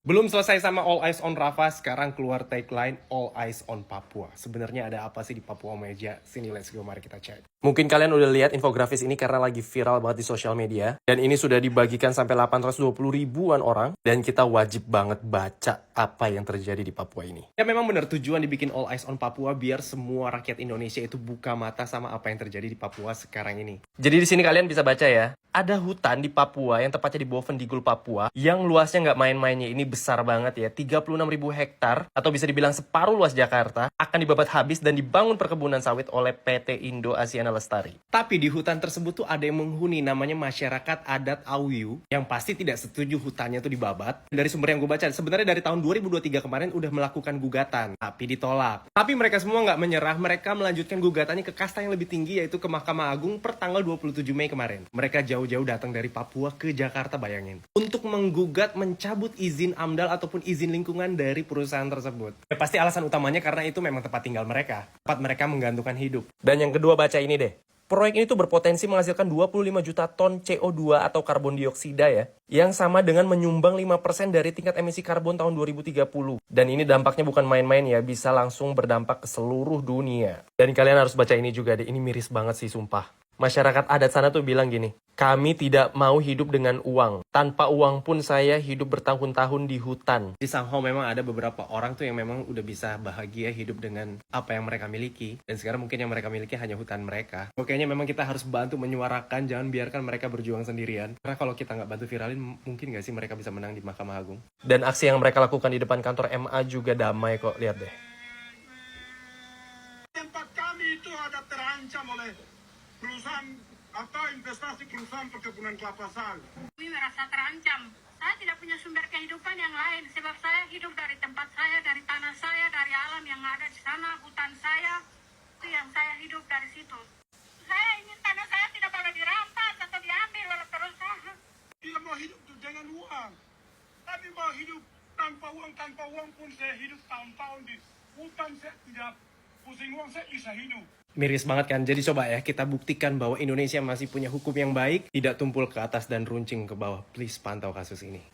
Belum selesai sama All Eyes on Rafa, sekarang keluar tagline All Eyes on Papua. Sebenarnya ada apa sih di Papua Meja? Sini let's go, mari kita cek. Mungkin kalian udah lihat infografis ini karena lagi viral banget di sosial media. Dan ini sudah dibagikan sampai 820 ribuan orang. Dan kita wajib banget baca apa yang terjadi di Papua ini. Ya memang benar tujuan dibikin All Eyes on Papua biar semua rakyat Indonesia itu buka mata sama apa yang terjadi di Papua sekarang ini. Jadi di sini kalian bisa baca ya. Ada hutan di Papua yang tepatnya di bawah Vendigul Papua yang luasnya nggak main-mainnya, ini besar banget ya, 36.000 hektar atau bisa dibilang separuh luas Jakarta akan dibabat habis dan dibangun perkebunan sawit oleh PT Indo Asiana Lestari. Tapi di hutan tersebut tuh ada yang menghuni namanya masyarakat adat Auyu yang pasti tidak setuju hutannya tuh dibabat. Dari sumber yang gue baca sebenarnya dari tahun 2023 kemarin udah melakukan gugatan tapi ditolak. Tapi mereka semua nggak menyerah, mereka melanjutkan gugatannya ke kasta yang lebih tinggi yaitu ke Mahkamah Agung per tanggal 27 Mei kemarin. Mereka jauh-jauh datang dari Papua ke Jakarta, bayangin, untuk menggugat mencabut izin AMDAL ataupun izin lingkungan dari perusahaan tersebut. Ya, pasti alasan utamanya karena itu memang tempat tinggal mereka, tempat mereka menggantungkan hidup. Dan yang kedua, baca ini deh. Proyek ini tuh berpotensi menghasilkan 25 juta ton CO2 atau karbon dioksida ya, yang sama dengan menyumbang 5% dari tingkat emisi karbon tahun 2030. Dan ini dampaknya bukan main-main ya, bisa langsung berdampak ke seluruh dunia. Dan kalian harus baca ini juga deh, ini miris banget sih sumpah. Masyarakat adat sana tuh bilang gini, kami tidak mau hidup dengan uang. Tanpa uang pun saya hidup bertahun-tahun di hutan. Di Sanghau memang ada beberapa orang tuh yang memang udah bisa bahagia hidup dengan apa yang mereka miliki. Dan sekarang mungkin yang mereka miliki hanya hutan mereka. Kayaknya memang kita harus bantu menyuarakan, jangan biarkan mereka berjuang sendirian. Karena kalau kita nggak bantu viralin, mungkin nggak sih mereka bisa menang di Mahkamah Agung. Dan aksi yang mereka lakukan di depan kantor MA juga damai kok, lihat deh. Tempat kami itu ada terancam oleh perusahaan atau investasi perusahaan perkebunan kelapa sawit. Kami merasa terancam. Saya tidak punya sumber kehidupan yang lain sebab saya hidup dari tempat saya, dari tanah saya, dari alam yang ada di sana, hutan saya. Itu yang saya hidup dari situ. Saya ingin tanah saya tidak boleh dirampas atau diambil oleh perusahaan. Tidak mau hidup itu dengan uang. Tapi mau hidup tanpa uang pun saya hidup tahun-tahun di hutan, saya tidak pusing uang, saya bisa hidup. Miris banget kan? Jadi coba ya kita buktikan bahwa Indonesia masih punya hukum yang baik, tidak tumpul ke atas dan runcing ke bawah. Please pantau kasus ini.